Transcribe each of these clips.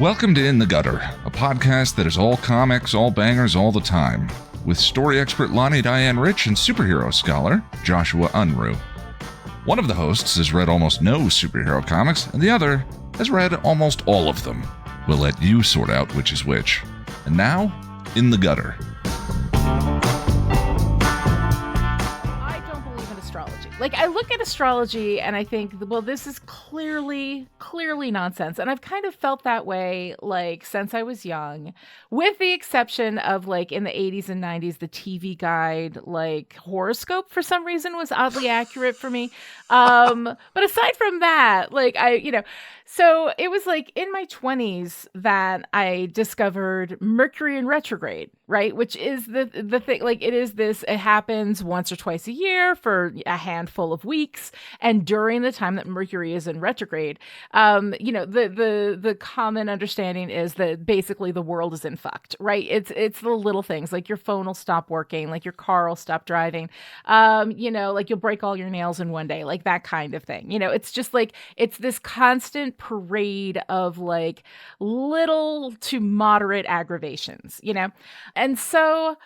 Welcome to In the Gutter, a podcast that is all comics, all bangers, all the time, with story expert Lonnie Diane Rich and superhero scholar Joshua Unruh. One of the hosts has read almost no superhero comics, and the other has read almost all of them. We'll let you sort out which is which. And now, In the Gutter. Like, I look at astrology and I think, well, this is clearly nonsense. And I've kind of felt that way, like, since I was young, with the exception of, like, in the 80s and 90s, the TV Guide, like, horoscope, for some reason, was oddly accurate for me. But aside from that, like, so it was, like, in my 20s that I discovered Mercury in retrograde, right? Which is the thing, like, it happens once or twice a year for a handful of weeks. And during the time that Mercury is in retrograde, the common understanding is that basically the world is in fucked, right? It's the little things, like your phone will stop working, like your car will stop driving, like you'll break all your nails in one day, like that kind of thing. It's just like, it's this constant parade of like little to moderate aggravations, And so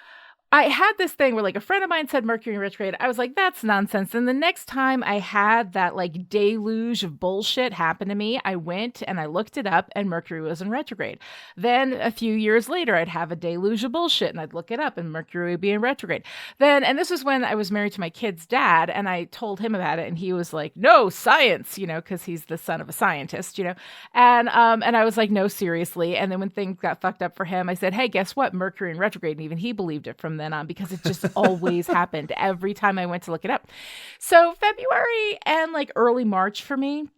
I had this thing where, like, a friend of mine said Mercury in retrograde. I was like, that's nonsense. And the next time I had that, like, deluge of bullshit happen to me, I went and I looked it up and Mercury was in retrograde. Then a few years later, I'd have a deluge of bullshit and I'd look it up and Mercury would be in retrograde. And this was when I was married to my kid's dad, and I told him about it and he was like, no, science, because he's the son of a scientist, and I was like, no, seriously. And then when things got fucked up for him, I said, hey, guess what? Mercury in retrograde. And even he believed it from then on, because it just always happened every time I went to look it up. So February and like early March for me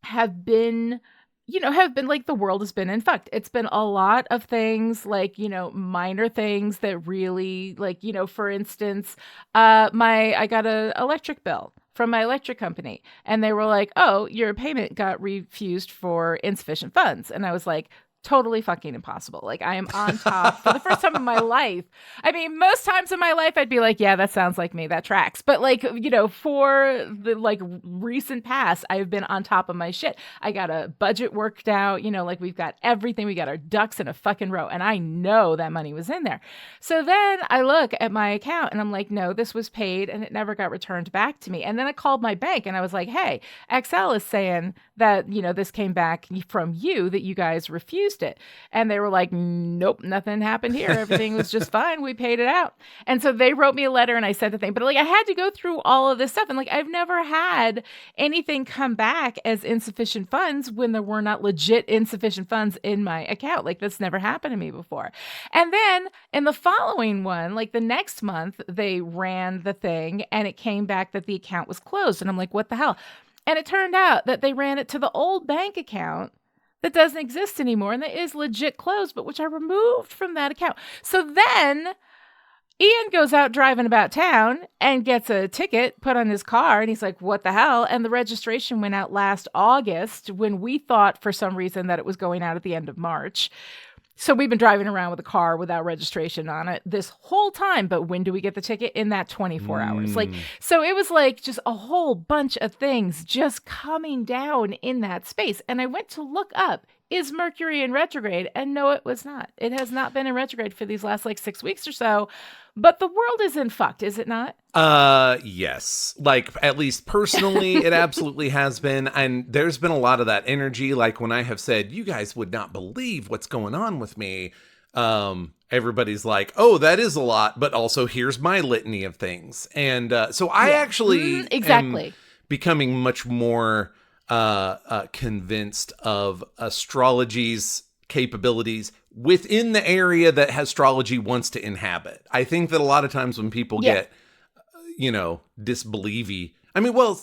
have been like, the world has been in fucked. It's been a lot of things, like, minor things that really, like, for instance, I got an electric bill from my electric company, and they were like, oh, your payment got refused for insufficient funds. And I was like, totally fucking impossible. Like, I am on top for the first time in my life. I mean, most times in my life, I'd be like, yeah, that sounds like me. That tracks. But like, for the like recent past, I've been on top of my shit. I got a budget worked out, like we've got everything. We got our ducks in a fucking row. And I know that money was in there. So then I look at my account and I'm like, no, this was paid and it never got returned back to me. And then I called my bank and I was like, hey, XL is saying that, this came back from you, that you guys refused it. And they were like, nope, nothing happened here. Everything was just fine. We paid it out. And so they wrote me a letter and I sent the thing. But like, I had to go through all of this stuff. And like, I've never had anything come back as insufficient funds when there were not legit insufficient funds in my account. Like, that's never happened to me before. And then in the following one, like the next month, they ran the thing and it came back that the account was closed. And I'm like, what the hell? And it turned out that they ran it to the old bank account that doesn't exist anymore and that is legit closed, but which I removed from that account. So then Ian goes out driving about town and gets a ticket put on his car, and he's like, what the hell? And the registration went out last August when we thought for some reason that it was going out at the end of March. So we've been driving around with a car without registration on it this whole time. But when do we get the ticket? In that 24 hours. Like, so it was like just a whole bunch of things just coming down in that space. And I went to look up, is Mercury in retrograde? And no, it was not. It has not been in retrograde for these last like 6 weeks or so. But the world is in fucked, is it not? Yes. Like, at least personally, it absolutely has been. And there's been a lot of that energy. Like, when I have said, you guys would not believe what's going on with me. Everybody's like, oh, that is a lot. But also, here's my litany of things. And so I actually am becoming much more convinced of astrology's capabilities within the area that astrology wants to inhabit. I think that a lot of times when people get, disbelievy, I mean, well,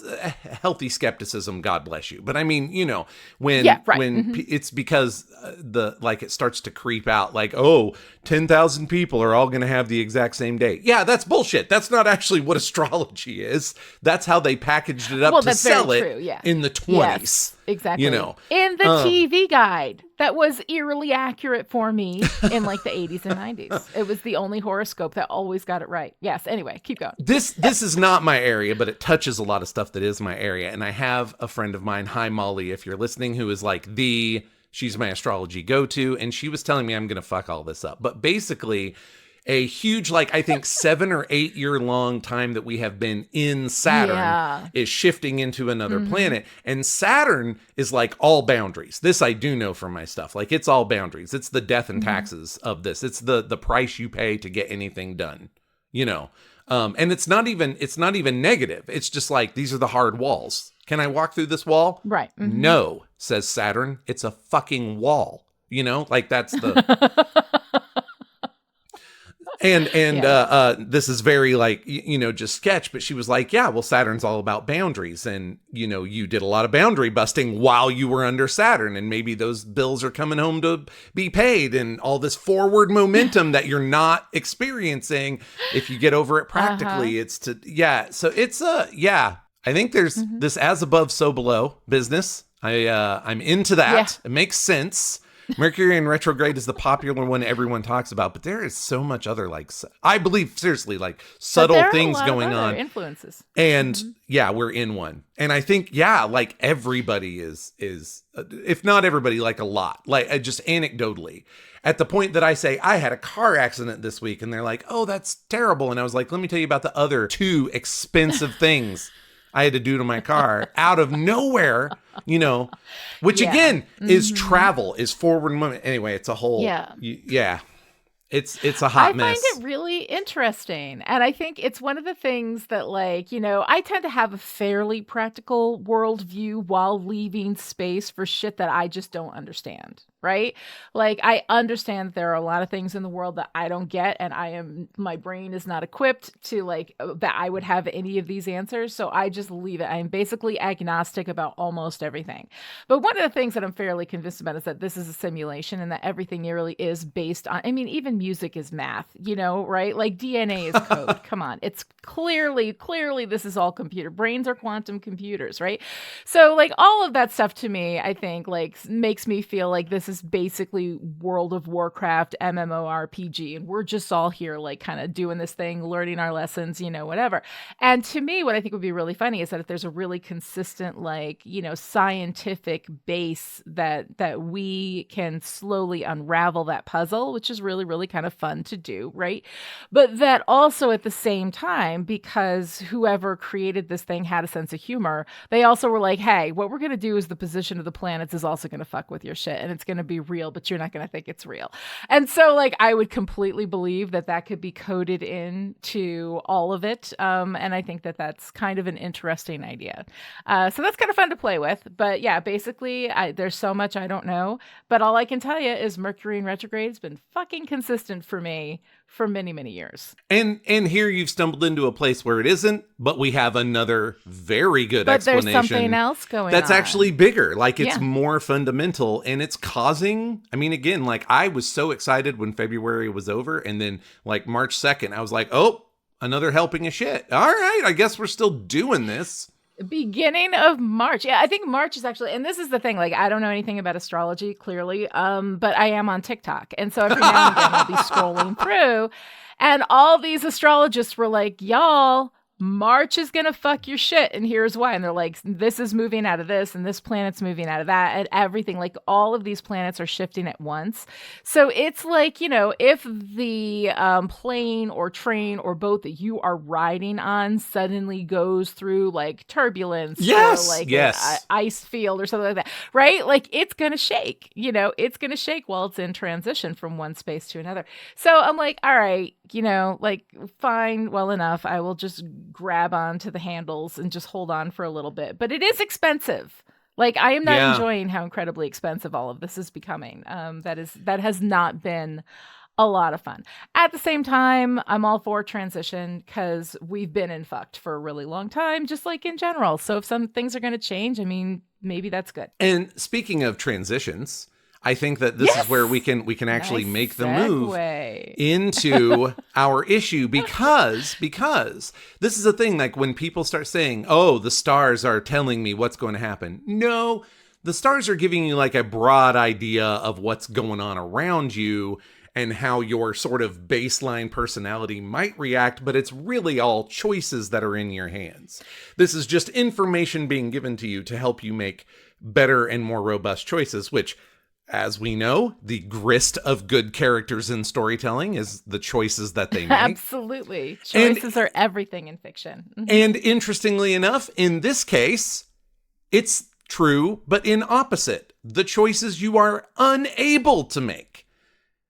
healthy skepticism, God bless you. But I mean, when it's because it starts to creep out, like, oh, 10,000 people are all going to have the exact same day. Yeah, that's bullshit. That's not actually what astrology is. That's how they packaged it up to sell it in the 20s. Yes, exactly. In the TV Guide. That was eerily accurate for me in like the 80s and 90s. It was the only horoscope that always got it right. Yes. Anyway, keep going. This is not my area, but it touches a lot of stuff that is my area. And I have a friend of mine, hi Molly, if you're listening, who is like the She's my astrology go-to, and she was telling me I'm going to fuck all this up. But basically, a huge, like, I think 7 or 8 year long time that we have been in Saturn is shifting into another planet. And Saturn is like all boundaries. This I do know from my stuff. Like, it's all boundaries. It's the death and taxes of this. It's the price you pay to get anything done, you know? And it's not even negative. It's just like, these are the hard walls. Can I walk through this wall? Right. No, says Saturn. It's a fucking wall. You know, like that's the. And this is very like, just sketch, but she was like, yeah, well, Saturn's all about boundaries. And, you did a lot of boundary busting while you were under Saturn. And maybe those bills are coming home to be paid and all this forward momentum that you're not experiencing. If you get over it practically, it's So it's I think there's this as above, so below business. I'm into that. It makes sense. Mercury in retrograde is the popular one everyone talks about, but there is so much other, like, I believe seriously, like subtle things going on. Influences. And we're in one. And I think, like everybody is, if not everybody, like a lot, like just anecdotally at the point that I say, I had a car accident this week and they're like, oh, that's terrible. And I was like, let me tell you about the other 2 expensive things I had to do to my car out of nowhere, which again is travel, is forward movement. Anyway, it's a whole, it's a hot mess. I find it really interesting. And I think it's one of the things that, like, I tend to have a fairly practical worldview while leaving space for shit that I just don't understand. Right? Like, I understand there are a lot of things in the world that I don't get, and my brain is not equipped to, like, that I would have any of these answers. So I just leave it. I'm basically agnostic about almost everything. But one of the things that I'm fairly convinced about is that this is a simulation and that everything really is based on, even music is math, right? Like DNA is code. Come on. It's clearly this is all computer. Brains are quantum computers, right? So, like, all of that stuff to me, I think, like, makes me feel like this is basically World of Warcraft MMORPG, and we're just all here, like, kind of doing this thing, learning our lessons, whatever. And to me, what I think would be really funny is that if there's a really consistent, like, scientific base that we can slowly unravel that puzzle, which is really, really kind of fun to do, right? But that also at the same time, because whoever created this thing had a sense of humor, they also were like, hey, what we're going to do is the position of the planets is also going to fuck with your shit, and it's going to be real, but you're not going to think it's real. And so, like, I would completely believe that could be coded into all of it. And I think that's kind of an interesting idea. So that's kind of fun to play with. But yeah, basically, there's so much I don't know. But all I can tell you is Mercury in retrograde has been fucking consistent for me for many, many years. And here you've stumbled into a place where it isn't, but we have another very good explanation. But there's something else going that's on. Actually bigger. Like, it's more fundamental, and it's causing, again, like, I was so excited when February was over, and then, like, March 2nd, I was like, oh, another helping of shit. All right, I guess we're still doing this. Beginning of March. Yeah, I think March is actually, and this is the thing, like, I don't know anything about astrology, clearly, but I am on TikTok. And so every now and again, I'll be scrolling through, and all these astrologists were like, y'all, March is going to fuck your shit. And here's why. And they're like, this is moving out of this, and this planet's moving out of that, and everything. Like, all of these planets are shifting at once. So it's like, if the plane or train or boat that you are riding on suddenly goes through, like, turbulence, or like an ice field or something like that, right? Like, it's going to shake, it's going to shake while it's in transition from one space to another. So I'm like, all right, like, fine, well enough. I will just grab onto the handles and just hold on for a little bit. But it is expensive. Like, I am not enjoying how incredibly expensive all of this is becoming. That has not been a lot of fun. At the same time, I'm all for transition, because we've been in fucked for a really long time, just like in general. So if some things are going to change, maybe that's good. And speaking of transitions, I think that this is where we can actually make the move into our issue, because this is a thing, like, when people start saying, oh, the stars are telling me what's going to happen. No, the stars are giving you, like, a broad idea of what's going on around you and how your sort of baseline personality might react, but it's really all choices that are in your hands. This is just information being given to you to help you make better and more robust choices, which, as we know, the grist of good characters in storytelling is the choices that they make. Absolutely. Choices are everything in fiction. And interestingly enough, in this case, it's true, but in opposite. The choices you are unable to make.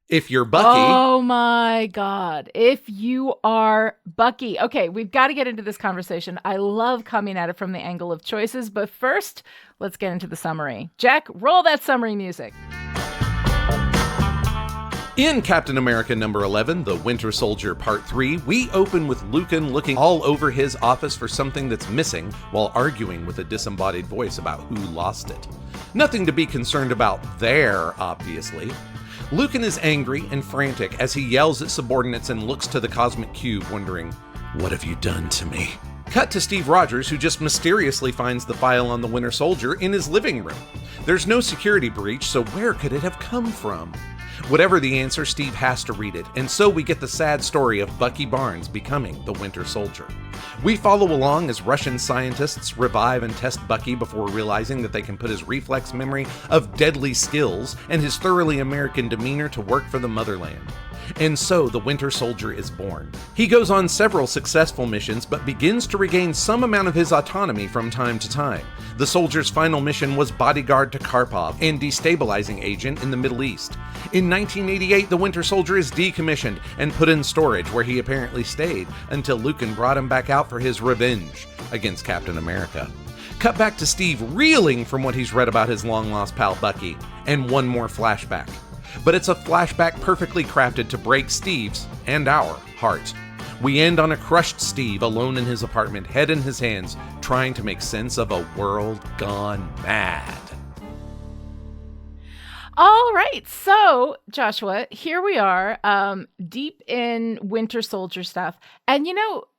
If you're Bucky. Oh my God. If you are Bucky. Okay, we've got to get into this conversation. I love coming at it from the angle of choices, but first, let's get into the summary. Jack, roll that summary music. In Captain America number 11, The Winter Soldier Part 3, we open with Lucan looking all over his office for something that's missing while arguing with a disembodied voice about who lost it. Nothing to be concerned about there, obviously. Lucan is angry and frantic as he yells at subordinates and looks to the cosmic cube, wondering, "What have you done to me?" Cut to Steve Rogers, who just mysteriously finds the file on the Winter Soldier in his living room. There's no security breach, so where could it have come from? Whatever the answer, Steve has to read it, and so we get the sad story of Bucky Barnes becoming the Winter Soldier. We follow along as Russian scientists revive and test Bucky before realizing that they can put his reflex memory of deadly skills and his thoroughly American demeanor to work for the motherland. And so the Winter Soldier is born. He goes on several successful missions, but begins to regain some amount of his autonomy from time to time. The soldier's final mission was bodyguard to Karpov and destabilizing agent in the Middle East. In 1988, the Winter Soldier is decommissioned and put in storage, where he apparently stayed until Lucan brought him back out for his revenge against Captain America. Cut back to Steve reeling from what he's read about his long-lost pal Bucky, and one more flashback. But it's a flashback perfectly crafted to break Steve's, and our, heart. We end on a crushed Steve alone in his apartment, head in his hands, trying to make sense of a world gone mad. All right, so Joshua, here we are, deep in Winter Soldier stuff. And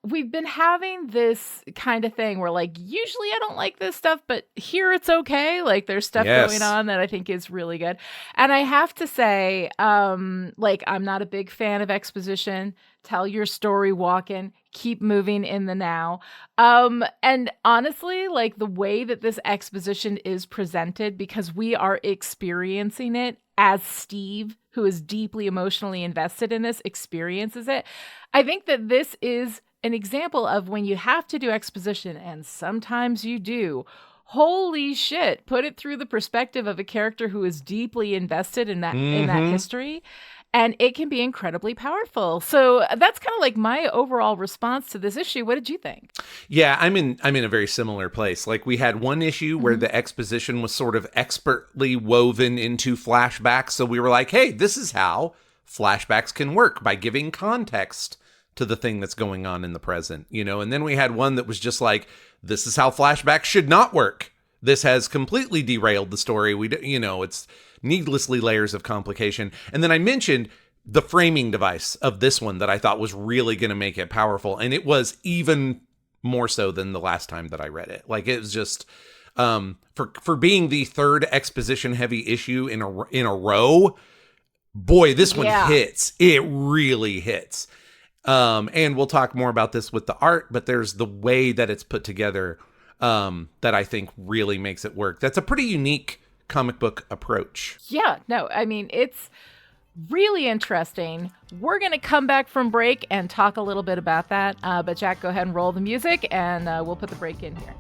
we've been having this kind of thing where, like, usually I don't like this stuff, but here it's okay. Like, there's stuff going on that I think is really good. And I have to say, I'm not a big fan of exposition. Tell your story walking, keep moving in the now. And honestly, like, the way that this exposition is presented, because we are experiencing it as Steve, who is deeply emotionally invested in this, experiences it. I think that this is an example of when you have to do exposition, and sometimes you do. Holy shit, put it through the perspective of a character who is deeply invested in that history. And it can be incredibly powerful. So that's kind of like my overall response to this issue. What did you think? Yeah, I'm in a very similar place. Like, we had one issue where the exposition was sort of expertly woven into flashbacks. So we were like, hey, this is how flashbacks can work, by giving context to the thing that's going on in the present, And then we had one that was just like, this is how flashbacks should not work. This has completely derailed the story. It's needlessly layers of complication. And then I mentioned the framing device of this one that I thought was really going to make it powerful. And it was even more so than the last time that I read it. Like, it was just, for being the third exposition heavy issue in a row, boy, this one hits. It really hits. And we'll talk more about this with the art, but there's the way that it's put together that I think really makes it work. That's a pretty unique comic book approach. Yeah, no, I mean, it's really interesting. We're going to come back from break and talk a little bit about that. But Jack, go ahead and roll the music, and we'll put the break in here.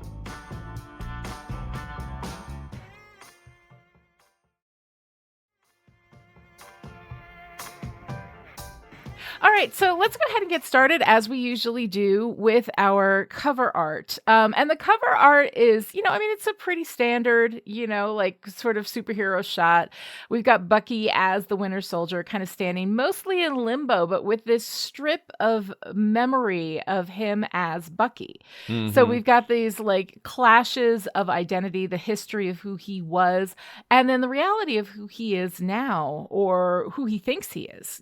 All right, so let's go ahead and get started, as we usually do, with our cover art. And the cover art is, it's a pretty standard, like, sort of superhero shot. We've got Bucky as the Winter Soldier, kind of standing mostly in limbo, but with this strip of memory of him as Bucky. So we've got these, like, clashes of identity, the history of who he was, and then the reality of who he is now, or who he thinks he is,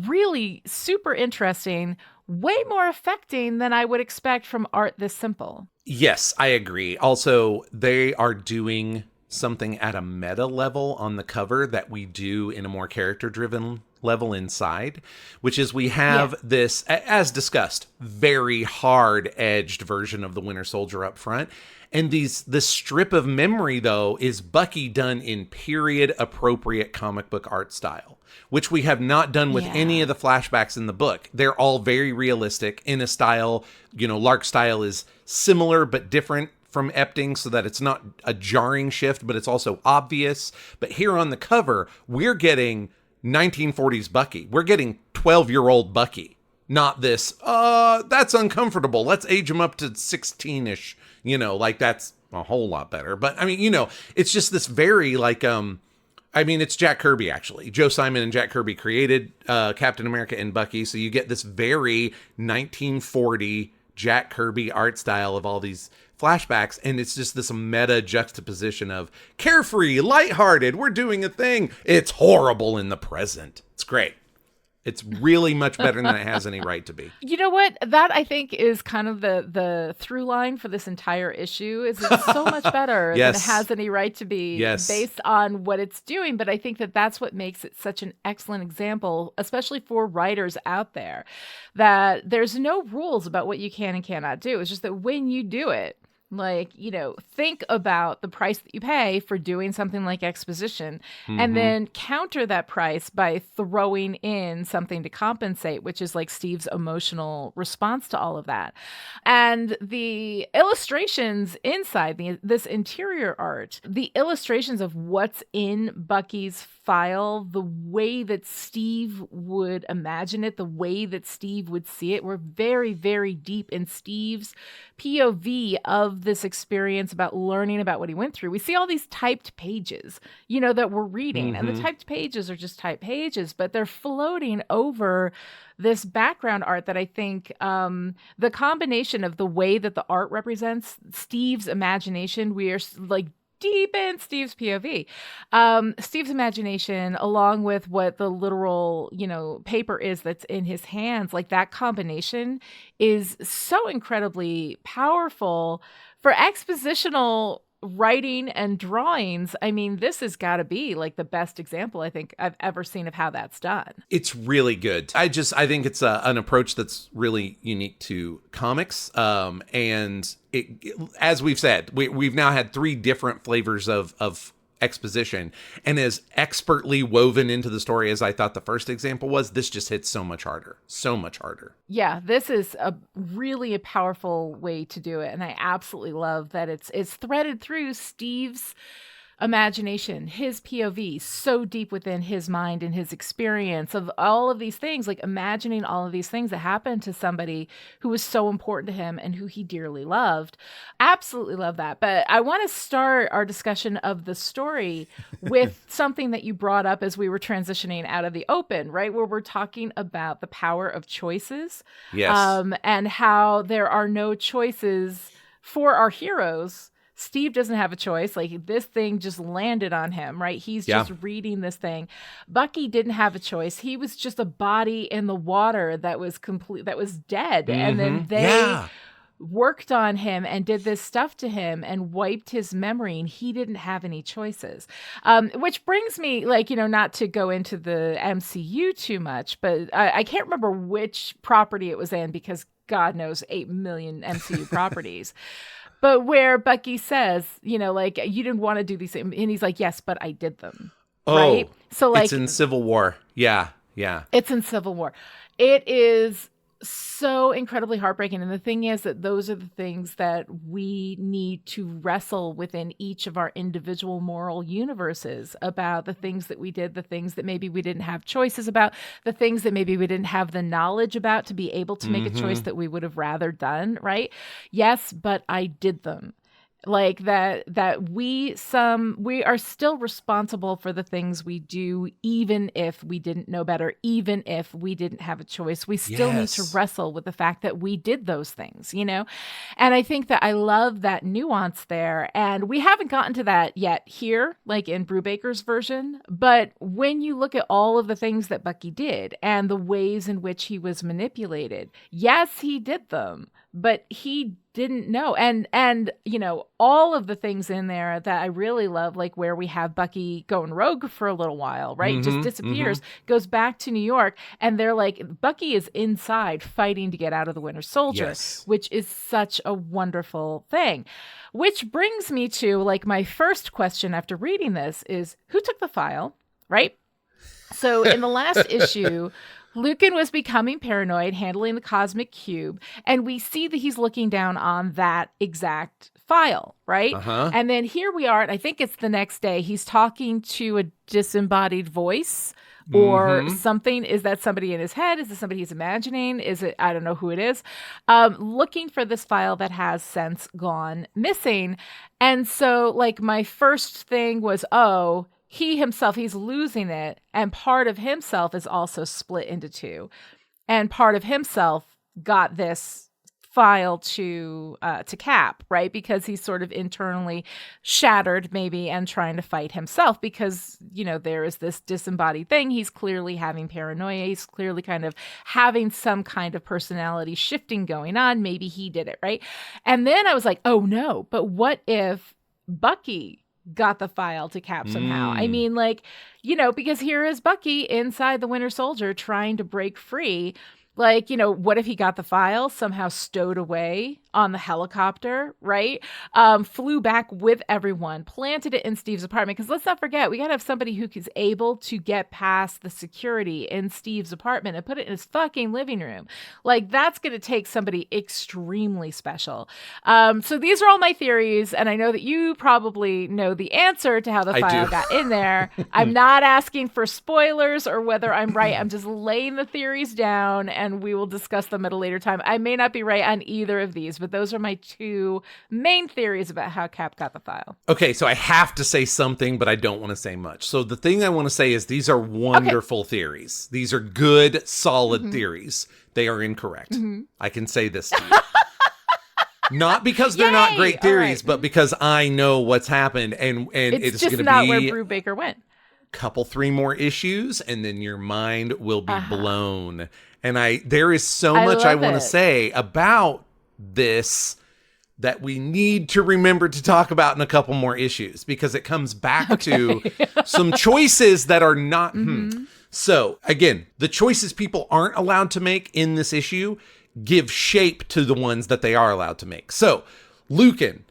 really super interesting, way more affecting than I would expect from art this simple. Yes, I agree. Also, they are doing something at a meta level on the cover that we do in a more character-driven level inside, which is we have this, as discussed, very hard-edged version of the Winter Soldier up front. And this strip of memory, though, is Bucky done in period-appropriate comic book art style, which we have not done with any of the flashbacks in the book. They're all very realistic in a style. Lark's style is similar but different from Epting, so that it's not a jarring shift, but it's also obvious. But here on the cover, we're getting 1940s Bucky. We're getting 12-year-old Bucky. Not this, that's uncomfortable. Let's age him up to 16-ish. That's a whole lot better. But I mean, it's just this very it's Jack Kirby, actually. Joe Simon and Jack Kirby created Captain America and Bucky. So you get this very 1940 Jack Kirby art style of all these flashbacks. And it's just this meta juxtaposition of carefree, lighthearted, we're doing a thing. It's horrible in the present. It's great. It's really much better than it has any right to be. You know what? That, I think, is kind of the through line for this entire issue, is it's so much better than it has any right to be based on what it's doing. But I think that that's what makes it such an excellent example, especially for writers out there, that there's no rules about what you can and cannot do. It's just that when you do it, think about the price that you pay for doing something like exposition, and then counter that price by throwing in something to compensate, which is like Steve's emotional response to all of that. And the illustrations inside this interior art, the illustrations of what's in Bucky's file, the way that Steve would imagine it, the way that Steve would see it, were very, very deep in Steve's POV of this experience about learning about what he went through. We see all these typed pages, that we're reading, and the typed pages are just typed pages, but they're floating over this background art that I think the combination of the way that the art represents Steve's imagination, we are deep in Steve's POV. Steve's imagination, along with what the literal, paper is that's in his hands, that combination is so incredibly powerful for expositional writing and drawings. I mean, this has got to be the best example I think I've ever seen of how that's done. It's really good. I think it's an approach that's really unique to comics. And as we've said, we've now had 3 different flavors of exposition, and as expertly woven into the story as I thought the first example was, this just hits so much harder. Yeah, this is really a powerful way to do it, and I absolutely love that it's threaded through Steve's imagination, his POV, so deep within his mind and his experience of all of these things, imagining all of these things that happened to somebody who was so important to him and who he dearly loved. Absolutely love that. But I want to start our discussion of the story with something that you brought up as we were transitioning out of the open, right? Where we're talking about the power of choices. Yes. And how there are no choices for our heroes. Steve doesn't have a choice. This thing just landed on him, right? He's just reading this thing. Bucky didn't have a choice. He was just a body in the water that was dead. And then they worked on him and did this stuff to him and wiped his memory, and he didn't have any choices. Which brings me, not to go into the MCU too much, but I can't remember which property it was in, because God knows 8 million MCU properties. But where Bucky says, you didn't want to do these things. And he's like, yes, but I did them. Right? So it's in Civil War. Yeah. It's in Civil War. It is so incredibly heartbreaking. And the thing is that those are the things that we need to wrestle within each of our individual moral universes, about the things that we did, the things that maybe we didn't have choices about, the things that maybe we didn't have the knowledge about to be able to make a choice that we would have rather done, right? Yes, but I did them. That we are still responsible for the things we do, even if we didn't know better, even if we didn't have a choice. We still need to wrestle with the fact that we did those things, And I think that I love that nuance there. And we haven't gotten to that yet here, in Brubaker's version. But when you look at all of the things that Bucky did and the ways in which he was manipulated, yes, he did them. but he didn't know. And you know, all of the things in there that I really love, like where we have Bucky going rogue for a little while, right? Just disappears, goes back to New York, and they're like, Bucky is inside fighting to get out of the Winter Soldier, which is such a wonderful thing. Which brings me to like my first question after reading this is, who took the file, right? So in the last issue, Lucan was becoming paranoid, handling the cosmic cube, and we see that he's looking down on that exact file, right? And then here we are, and I think it's the next day, he's talking to a disembodied voice or something. Is that somebody in his head? Is it somebody he's imagining? Is it, I don't know who it is, looking for this file that has since gone missing. And so like my first thing was, oh, he himself, he's losing it. And part of himself is also split into two. And part of himself got this file to Cap, right? Because he's sort of internally shattered maybe and trying to fight himself because, you know, there is this disembodied thing. He's clearly having paranoia. He's clearly kind of having some kind of personality shifting going on. Maybe he did it, right? And then I was like, oh no, but what if Bucky got the file to Cap somehow? I mean, like, you know, because here is Bucky inside the Winter Soldier trying to break free. Like, you know, what if he got the file somehow stowed away on the helicopter, right? Flew back with everyone, planted it in Steve's apartment. Because let's not forget, we got to have somebody who is able to get past the security in Steve's apartment and put it in his fucking living room. Like, that's going to take somebody extremely special. So these are all my theories. And I know that you probably know the answer to how the file got in there. I'm not asking for spoilers or whether I'm right. I'm just laying the theories down and we will discuss them at a later time. I may not be right on either of these, but those are my two main theories about how Cap got the file. Okay, so I have to say something, but I don't want to say much. So the thing I want to say is these are wonderful theories. These are good, solid theories. They are incorrect. I can say this to you. Not because they're not great theories, but because I know what's happened, and it's just going to not be where Brubaker went. Couple 3 more issues, and then your mind will be blown. And there is so much I want to say about this that we need to remember to talk about in a couple more issues, because it comes back to some choices that are not. So again, the choices people aren't allowed to make in this issue give shape to the ones that they are allowed to make. So Lucan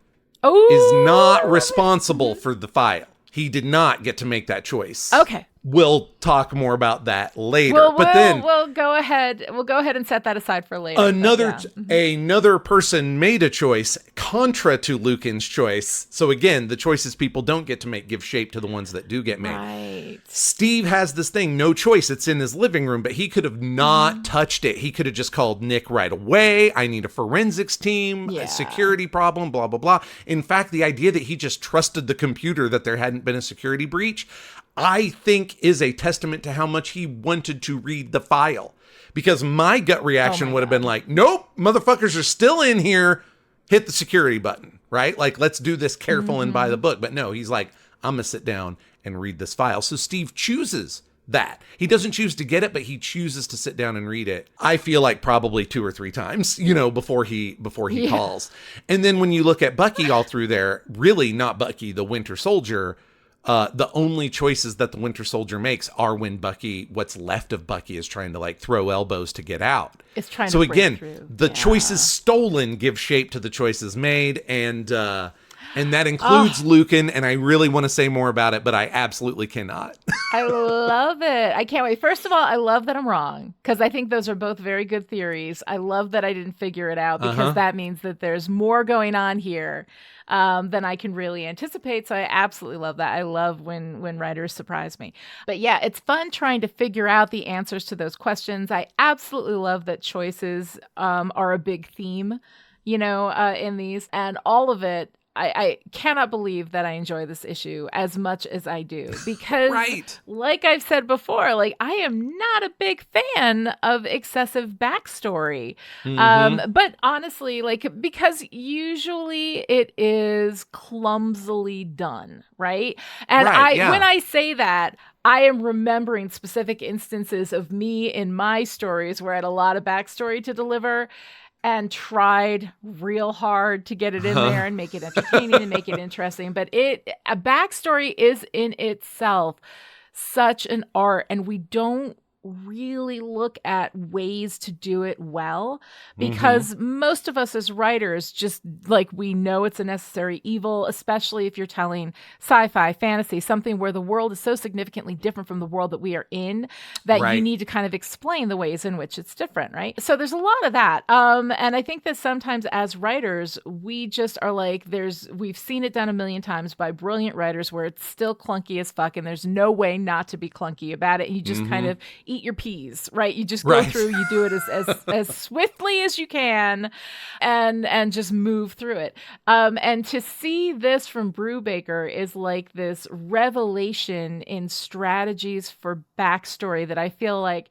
is not responsible for the file. He did not get to make that choice. Okay. We'll talk more about that later. We'll go ahead. We'll go ahead and set that aside for later. Another person made a choice contra to Lucan's choice. So again, the choices people don't get to make give shape to the ones that do get made. Right. Steve has this thing, no choice. It's in his living room, but he could have not touched it. He could have just called Nick right away. I need a forensics team, a security problem, blah, blah, blah. In fact, the idea that he just trusted the computer that there hadn't been a security breach, I think is a testament to how much he wanted to read the file. Because my gut reaction would have been like, nope, motherfuckers are still in here. Hit the security button, right? Like, let's do this careful and by the book. But no, he's like, I'm going to sit down and read this file. So Steve chooses that. He doesn't choose to get it, but he chooses to sit down and read it. I feel like probably 2 or 3 times, before he calls. And then when you look at Bucky all through there, really not Bucky, the Winter Soldier, the only choices that the Winter Soldier makes are when what's left of Bucky is trying to like throw elbows to get out. It's trying so to break again, through. The choices stolen give shape to the choices made, and that includes Lucan, and I really want to say more about it, but I absolutely cannot. I love it. I can't wait. First of all, I love that I'm wrong, because I think those are both very good theories. I love that I didn't figure it out, because that means that there's more going on here than I can really anticipate. So I absolutely love that. I love when writers surprise me. But yeah, it's fun trying to figure out the answers to those questions. I absolutely love that choices are a big theme, in these, and all of it. I cannot believe that I enjoy this issue as much as I do, because like I've said before, like I am not a big fan of excessive backstory. But honestly, because usually it is clumsily done, right? And when I say that, I am remembering specific instances of me in my stories where I had a lot of backstory to deliver. and tried real hard to get it in there and make it entertaining and make it interesting. But a backstory is in itself such an art, and we don't really look at ways to do it well, because most of us as writers just like, we know it's a necessary evil, especially if you're telling sci-fi, fantasy, something where the world is so significantly different from the world that we are in, that you need to kind of explain the ways in which it's different, right? So there's a lot of that. And I think that sometimes as writers, we just are like, we've seen it done a million times by brilliant writers where it's still clunky as fuck, and there's no way not to be clunky about it. You just kind of eat your peas, right? You just go through, you do it as swiftly as you can, and just move through it. And to see this from Brubaker is like this revelation in strategies for backstory that I feel like,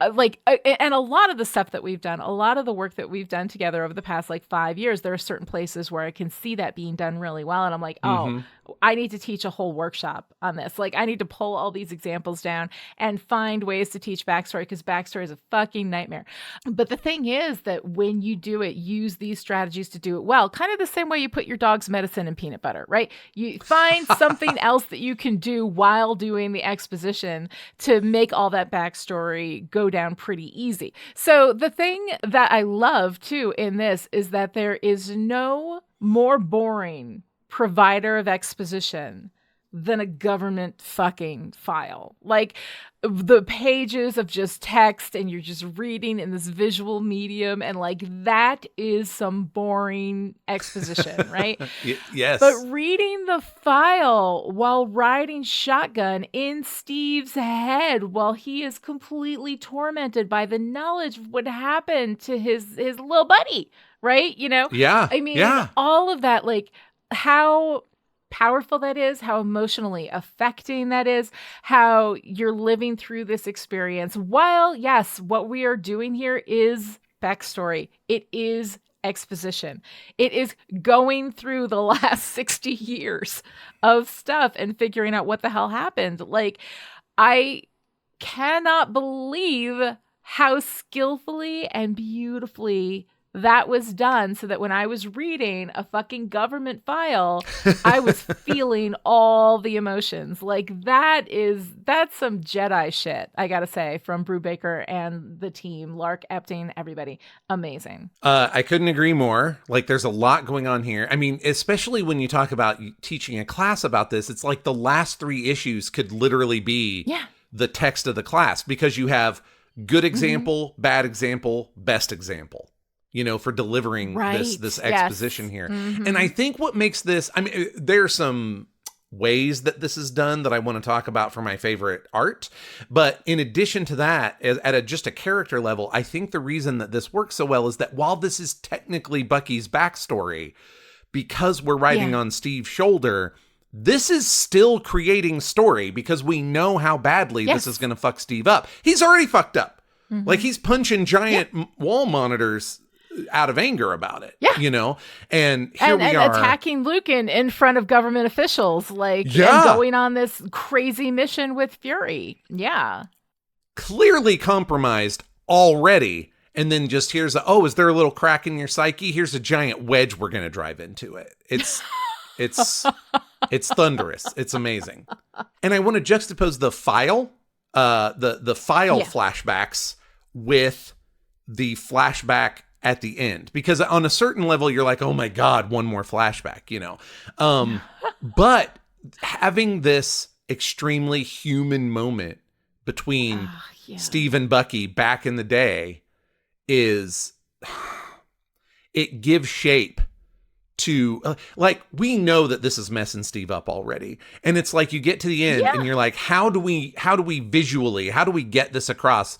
and a lot of the stuff that we've done, a lot of the work that we've done together over the past like 5 years, there are certain places where I can see that being done really well. And I'm like, oh, I need to teach a whole workshop on this. Like, I need to pull all these examples down and find ways to teach backstory, because backstory is a fucking nightmare. But the thing is that when you do it, use these strategies to do it well, kind of the same way you put your dog's medicine in peanut butter, right? You find something else that you can do while doing the exposition to make all that backstory go down pretty easy. So the thing that I love too in this is that there is no more boring provider of exposition than a government fucking file. Like, the pages of just text, and you're just reading in this visual medium, and like, that is some boring exposition, right? Yes. But reading the file while riding shotgun in Steve's head while he is completely tormented by the knowledge of what happened to his little buddy, right? You know? Yeah. I mean, all of that, like, how powerful that is, how emotionally affecting that is, how you're living through this experience. While, yes, what we are doing here is backstory. It is exposition. It is going through the last 60 years of stuff and figuring out what the hell happened. Like, I cannot believe how skillfully and beautifully that was done, so that when I was reading a fucking government file, I was feeling all the emotions. Like, that's some Jedi shit, I gotta say, from Brubaker and the team, Lark, Epting, everybody. Amazing. I couldn't agree more. Like, there's a lot going on here. I mean, especially when you talk about teaching a class about this, it's like the last 3 issues could literally be the text of the class, because you have good example, bad example, best example, you know, for delivering this exposition here. And I think what makes this, I mean, there are some ways that this is done that I want to talk about for my favorite art. But in addition to that, at just a character level, I think the reason that this works so well is that while this is technically Bucky's backstory, because we're riding on Steve's shoulder, this is still creating story, because we know how badly this is going to fuck Steve up. He's already fucked up. Like, he's punching giant wall monitors out of anger about it, you know, and here we are attacking Luke in front of government officials, like, and going on this crazy mission with Fury. Clearly compromised already. And then just is there a little crack in your psyche? Here's a giant wedge we're going to drive into it. It's thunderous. It's amazing. And I want to juxtapose the file, the file flashbacks with the flashback at the end, because on a certain level you're like, oh my God, one more flashback, you know. But having this extremely human moment between Steve and Bucky back in the day it gives shape to like, we know that this is messing Steve up already, and it's like you get to the end and you're like, how do we visually, how do we get this across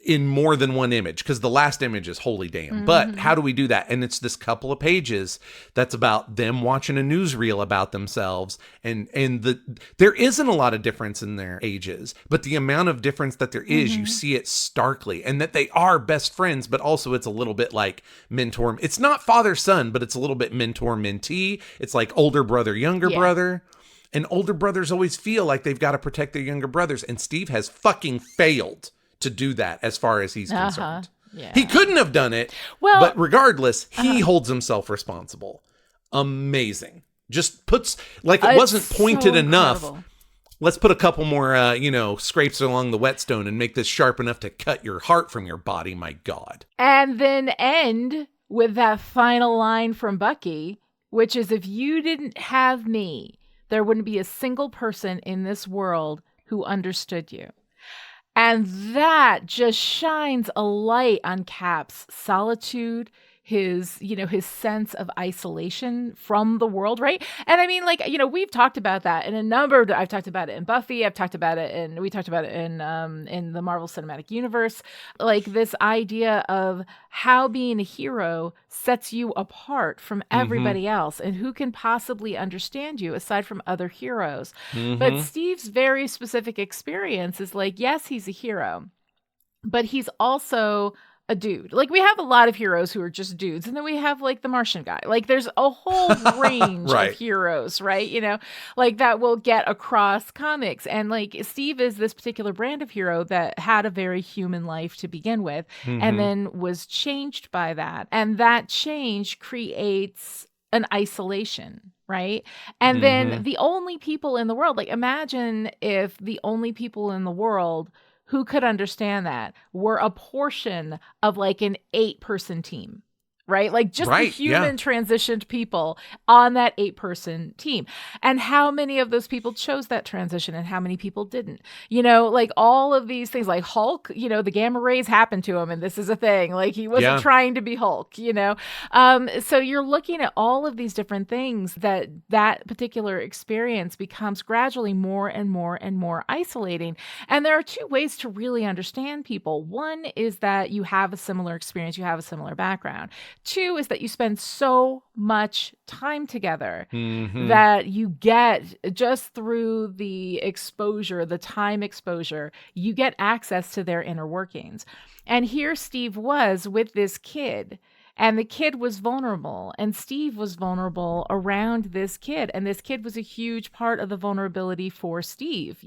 in more than one image? Because the last image is holy damn. But how do we do that? And it's this couple of pages that's about them watching a newsreel about themselves, and there isn't a lot of difference in their ages, but the amount of difference that there is, you see it starkly, and that they are best friends, but also it's a little bit like mentor. It's not father-son, but it's a little bit mentor-mentee. It's like older brother, younger brother. And older brothers always feel like they've got to protect their younger brothers, and Steve has fucking failed to do that as far as he's concerned. Yeah. He couldn't have done it. Well, but regardless, he holds himself responsible. Amazing. Just puts, like, it wasn't pointed so enough. incredible. Let's put a couple more, scrapes along the whetstone and make this sharp enough to cut your heart from your body. My God. And then end with that final line from Bucky, which is, if you didn't have me, there wouldn't be a single person in this world who understood you. And that just shines a light on Cap's solitude, his sense of isolation from the world, right? And I mean, like, we've talked about that in a number of, I've talked about it in Buffy, we talked about it in the Marvel Cinematic Universe, like this idea of how being a hero sets you apart from everybody else, and who can possibly understand you aside from other heroes. But Steve's very specific experience is like, yes, he's a hero, but he's also a dude. Like, we have a lot of heroes who are just dudes, and then we have like the Martian guy. Like, there's a whole range Right. of heroes, right? Like that will get across comics. And like Steve is this particular brand of hero that had a very human life to begin with, and then was changed by that. And that change creates an isolation, right? And then the only people in the world, like, imagine if the only people in the world who could understand that were a portion of like an 8-person team, right? Like, just the human transitioned people on that 8-person team. And how many of those people chose that transition, and how many people didn't? Like all of these things, like Hulk, the gamma rays happened to him, and this is a thing. Like, he wasn't trying to be Hulk, So you're looking at all of these different things that particular experience becomes gradually more and more and more isolating. And there are 2 ways to really understand people. One is that you have a similar experience, you have a similar background. 2 is that you spend so much time together that you get, just through the exposure, the time exposure, you get access to their inner workings. And here Steve was with this kid, and the kid was vulnerable, and Steve was vulnerable around this kid. And this kid was a huge part of the vulnerability for Steve,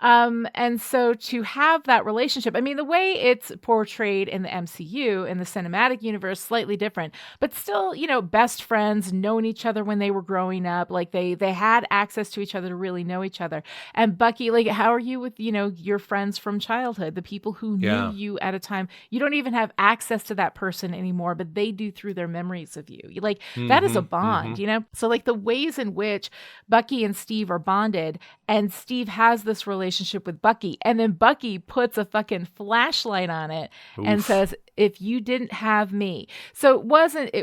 And so to have that relationship, I mean, the way it's portrayed in the MCU, in the cinematic universe, slightly different, but still, best friends, known each other when they were growing up. Like, they had access to each other to really know each other. And Bucky, like, how are you with, your friends from childhood, the people who knew you at a time? You don't even have access to that person anymore, but they do through their memories of you. Like, that is a bond, So like the ways in which Bucky and Steve are bonded, and Steve has this relationship with Bucky, and then Bucky puts a fucking flashlight on it and says, if you didn't have me. So it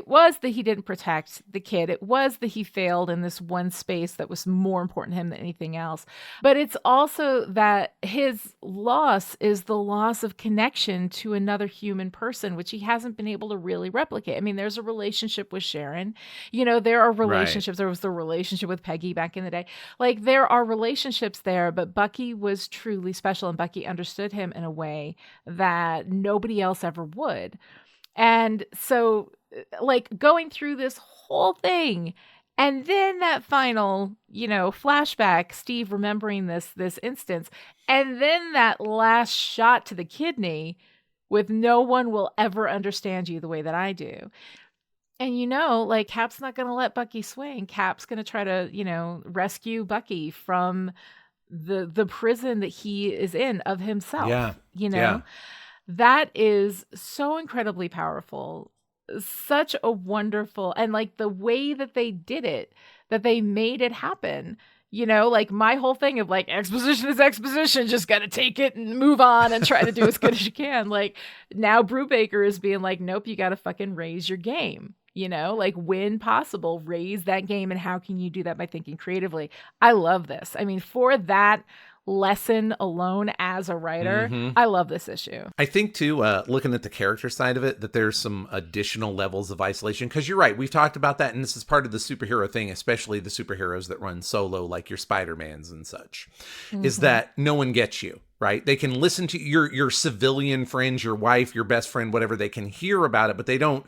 was that he didn't protect the kid. It was that he failed in this one space that was more important to him than anything else. But it's also that his loss is the loss of connection to another human person, which he hasn't been able to really replicate. I mean, there's a relationship with Sharon. There are relationships. There was the relationship with Peggy back in the day. Like, there are relationships there, but Bucky was truly special, and Bucky understood him in a way that nobody else ever would. And so, like, going through this whole thing, and then that final, flashback, Steve remembering this instance, and then that last shot to the kidney with no one will ever understand you the way that I do. And like, Cap's not going to let Bucky swing. Cap's going to try to, rescue Bucky from the prison that he is in of himself. That is so incredibly powerful. Such a wonderful, and like the way that they did it, that they made it happen. Like, my whole thing of like, exposition is exposition, just got to take it and move on and try to do as good as you can. Like, now Brubaker is being like, nope, you got to fucking raise your game. Like, when possible, raise that game. And how can you do that? By thinking creatively. I love this. I mean, for that lesson alone as a writer, I love this issue. I think too, looking at the character side of it, that there's some additional levels of isolation, because you're right, we've talked about that, and this is part of the superhero thing, especially the superheroes that run solo, like your Spider-Mans and such, is that no one gets you, right? They can listen to your civilian friends, your wife, your best friend, whatever, they can hear about it, but they don't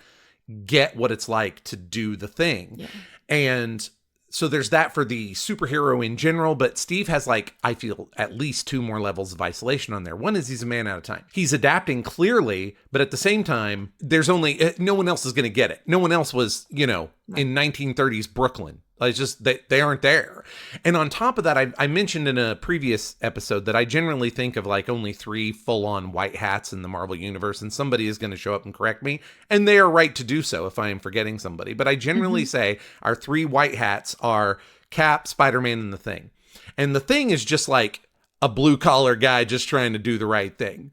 get what it's like to do the thing. And So there's that for the superhero in general, but Steve has like, I feel at least 2 more levels of isolation on there. One is he's a man at a time. He's adapting clearly, but at the same time, there's only, no one else is going to get it. No one else was, in 1930s Brooklyn. It's just, they aren't there. And on top of that, I mentioned in a previous episode that I generally think of like only 3 full-on white hats in the Marvel Universe, and somebody is going to show up and correct me, and they are right to do so if I am forgetting somebody. But I generally say our 3 white hats are Cap, Spider-Man, and the Thing. And the Thing is just like a blue-collar guy just trying to do the right thing,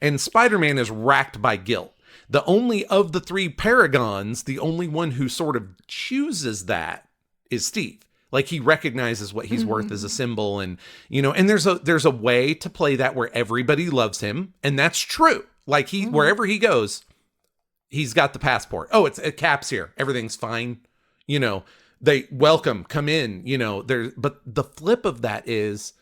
And Spider-Man is racked by guilt. The only of the 3 paragons, the only one who sort of chooses that is Steve. Like, he recognizes what he's worth as a symbol, and and there's a way to play that where everybody loves him, and that's true. Like, wherever he goes, he's got the passport. Oh, it's Cap's here, everything's fine. They welcome, come in. But the flip of that is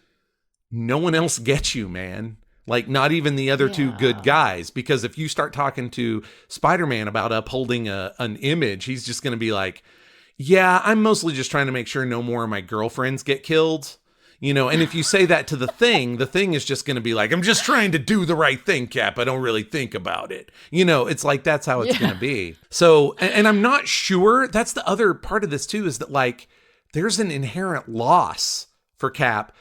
no one else gets you, man. Like, not even the other 2 good guys, because if you start talking to Spider-Man about upholding an image, he's just going to be like, yeah, I'm mostly just trying to make sure no more of my girlfriends get killed, and if you say that to the Thing is just going to be like, I'm just trying to do the right thing, Cap. I don't really think about it. It's like, that's how it's going to be. So, and I'm not sure, that's the other part of this too, is that like, there's an inherent loss for Cap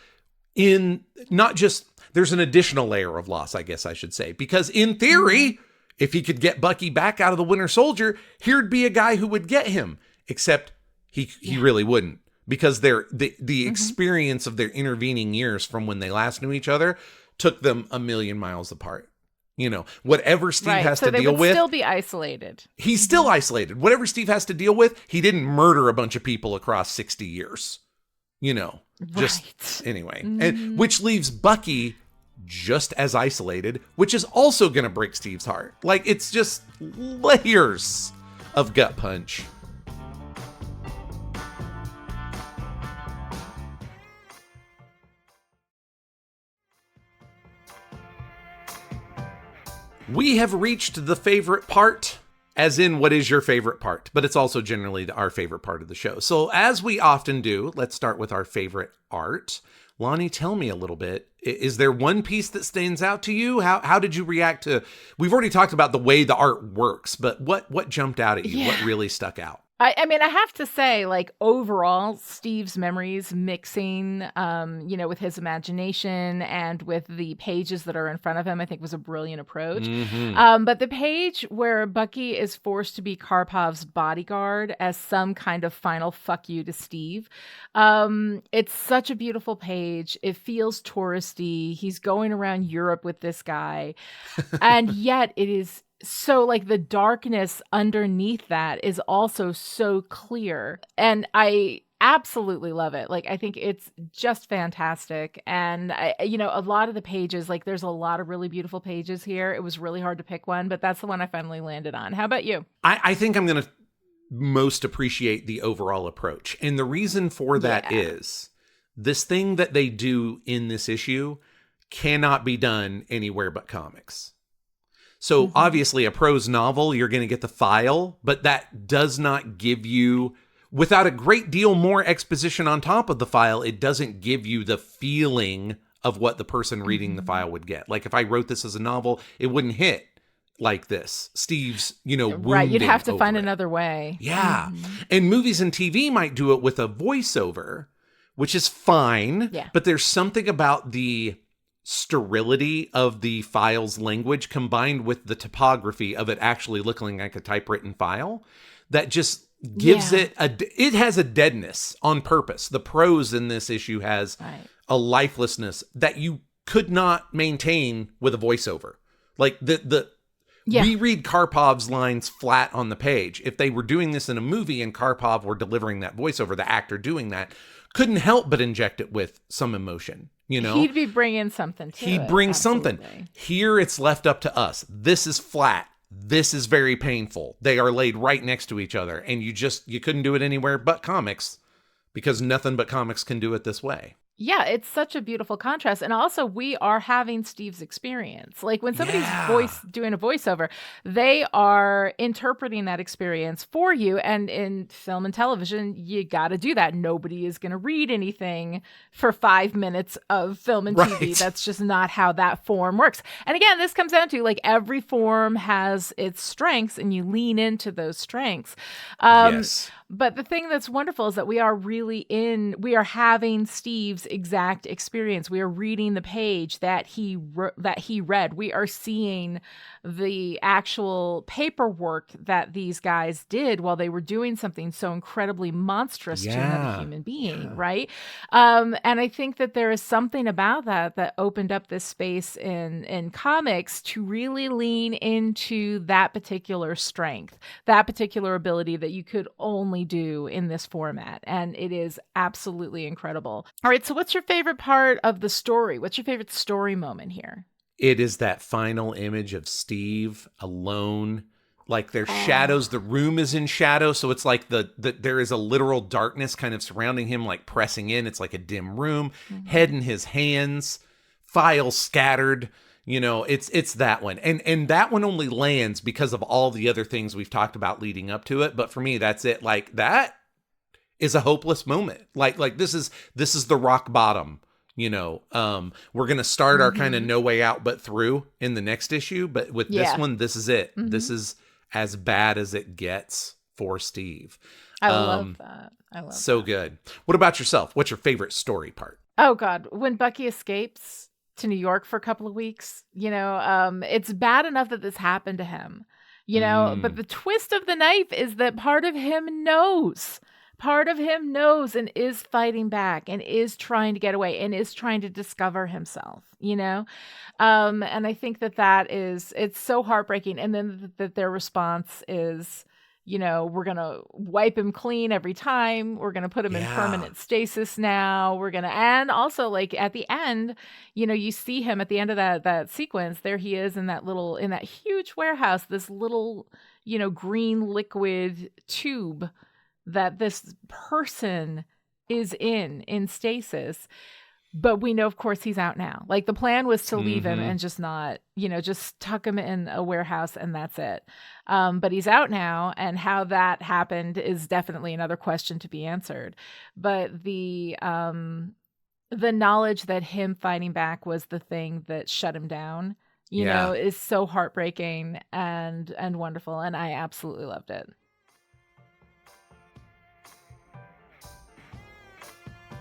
in not just, there's an additional layer of loss, I guess I should say, because in theory, if he could get Bucky back out of the Winter Soldier, here'd be a guy who would get him. Except he really wouldn't, because the experience of their intervening years from when they last knew each other took them a million miles apart. Whatever Steve has to deal with. So they would still be isolated. He's still isolated. Whatever Steve has to deal with, he didn't murder a bunch of people across 60 years. Just anyway. And which leaves Bucky just as isolated, which is also going to break Steve's heart. Like, it's just layers of gut punch. We have reached the favorite part, as in what is your favorite part, but it's also generally our favorite part of the show. So as we often do, let's start with our favorite art. Lonnie, tell me a little bit. Is there one piece that stands out to you? How did you react to, we've already talked about the way the art works, but what jumped out at you? What really stuck out? I mean, I have to say, like, overall, Steve's memories mixing, with his imagination and with the pages that are in front of him, I think was a brilliant approach. But the page where Bucky is forced to be Karpov's bodyguard as some kind of final fuck you to Steve, it's such a beautiful page. It feels touristy. He's going around Europe with this guy. And yet it is so, like, the darkness underneath that is also so clear, and I absolutely love it. Like, I think it's just fantastic. And a lot of the pages, like, there's a lot of really beautiful pages here. It was really hard to pick one, but that's the one I finally landed on. How about you? I think I'm going to most appreciate the overall approach, and the reason for that is this thing that they do in this issue cannot be done anywhere but comics. So obviously a prose novel, you're going to get the file, but that does not give you, without a great deal more exposition on top of the file, it doesn't give you the feeling of what the person reading the file would get. Like, if I wrote this as a novel, it wouldn't hit like this. Steve's, right, you'd have to find another way. Yeah. And movies and TV might do it with a voiceover, which is fine, but there's something about the sterility of the file's language combined with the typography of it actually looking like a typewritten file that just gives it has a deadness on purpose. The prose in this issue has a lifelessness that you could not maintain with a voiceover. Like we read Karpov's lines flat on the page. If they were doing this in a movie and Karpov were delivering that voiceover, the actor doing that couldn't help but inject it with some emotion. He'd be bringing something to it. He'd bring something. Here it's left up to us. This is flat. This is very painful. They are laid right next to each other. And you couldn't do it anywhere but comics, because nothing but comics can do it this way. Yeah, it's such a beautiful contrast. And also, we are having Steve's experience. Like when somebody's Yeah. doing a voiceover, they are interpreting that experience for you. And in film and television, you got to do that. Nobody is going to read anything for 5 minutes of film and TV. Right. That's just not how that form works. And again, this comes down to like every form has its strengths, and you lean into those strengths. Yes. But the thing that's wonderful is that we are having Steve's exact experience. We are reading the page that he read. We are seeing the actual paperwork that these guys did while they were doing something so incredibly monstrous to another human being, right? And I think that there is something about that opened up this space in comics to really lean into that particular strength, that particular ability that you could only do in this format. And it is absolutely incredible. All right, so what's your favorite part of the story? What's your favorite story moment here? It is that final image of Steve alone. Like there's shadows, the room is in shadow, so it's like there is a literal darkness kind of surrounding him, like pressing in. It's like a dim room, head in his hands, files scattered. You know, it's that one. And that one only lands because of all the other things we've talked about leading up to it. But for me, that's it. Like that is a hopeless moment. Like this is the rock bottom. You know, we're going to start our kind of no way out but through in the next issue. But with this one, this is it. This is as bad as it gets for Steve. I love that. I love so that. good. What about yourself? What's your favorite story part? Oh, God. When Bucky escapes to New York for a couple of weeks, you know, it's bad enough that this happened to him, you know, but the twist of the knife is that part of him knows. Part of him knows and is fighting back and is trying to get away and is trying to discover himself, you know? And I think it's so heartbreaking. And then that their response is, you know, we're going to wipe him clean every time. We're going to put him in permanent stasis now. And also like at the end, you know, you see him at the end of that sequence, there he is in that huge warehouse, this little, you know, green liquid tube that this person is in stasis. But we know, of course, he's out now. Like the plan was to leave him and just not, you know, just tuck him in a warehouse and that's it. But he's out now, and how that happened is definitely another question to be answered. But the knowledge that him fighting back was the thing that shut him down, you know, is so heartbreaking and wonderful. And I absolutely loved it.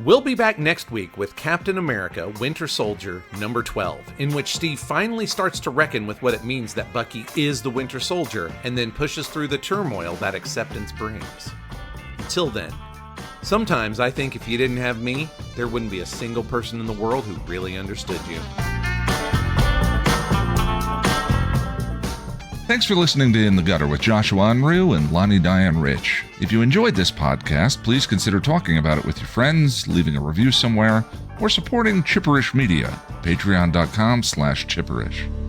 We'll be back next week with Captain America Winter Soldier number 12, in which Steve finally starts to reckon with what it means that Bucky is the Winter Soldier and then pushes through the turmoil that acceptance brings. Until then, sometimes I think if you didn't have me, there wouldn't be a single person in the world who really understood you. Thanks for listening to In the Gutter with Joshua Unruh and Lonnie Diane Rich. If you enjoyed this podcast, please consider talking about it with your friends, leaving a review somewhere, or supporting Chipperish Media, patreon.com/Chipperish.